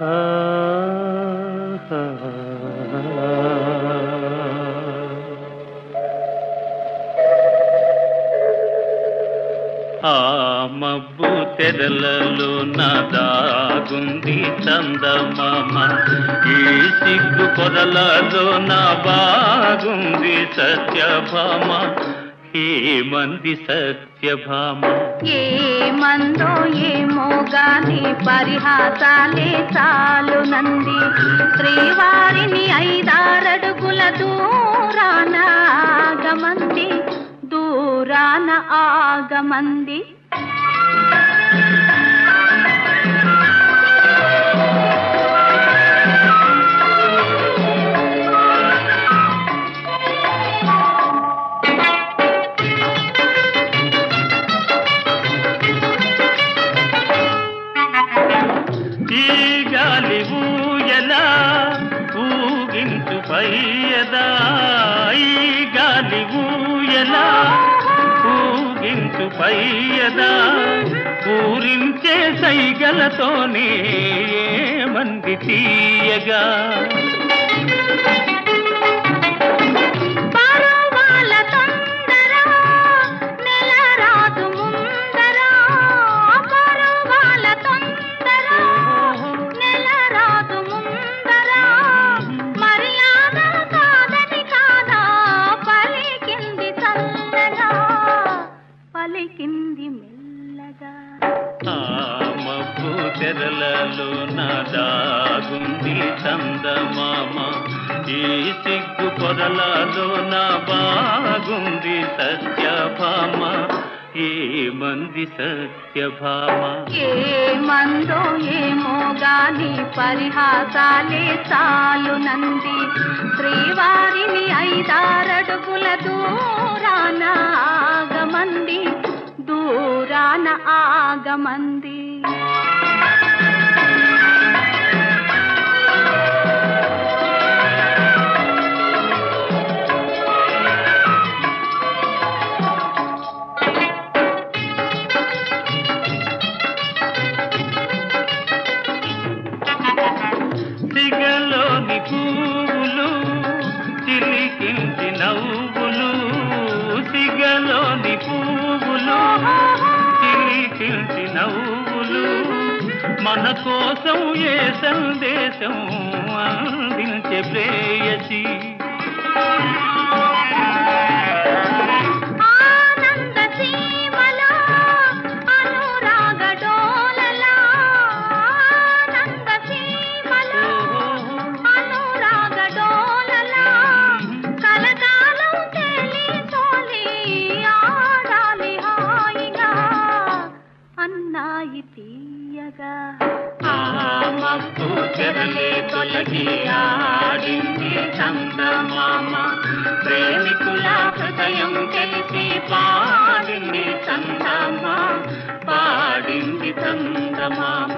ఆ మబ్బు తెరలలో దాగుంది చందమామ, ఈ సిగ్గు పొరలలో బాగుంది సత్యభామ. ఏమంది సత్యభామ? ఏమందో ఏమో గాని పరిహాసాలే చాలునంది. శ్రీవారిని 5-6 అడుగుల దూరాన ఆగమంది, దూరాన ఆగమంది. ఈ గాలి ఊయలా ఊగించు పయ్యదా, ఈ గాలి ఊయలా ఊగించు పయ్యదా, పూరించే సైగలతోనే మంది తీయగా. ఆ మబ్బు తెరలలో దాగుంది చందమామ, ఈ సిగ్గు పొరలలో బాగుంది సత్యభామ. ఏమంది సత్యభామ? ఏమందో ఏమో గాని పరిహాసాలే చాలునంది. శ్రీవారిని 5-6 అడుగుల దూరాన ఆగమంది, దూరాన ఆగమంది. సిగలోని పువ్వులు చిలికించి నవ్వులు, సిగలోని పువ్వులు చిలికించి నవ్వులు, మన కోసం ఏ సందేశం అందించే ప్రేయసి. ఆ మబ్బు తెరలే తొలగి ఆడింది చందమామ, ప్రేమికుల హృదయం తెలిసి పాడింది చందమామ, పాడింది చందమామ.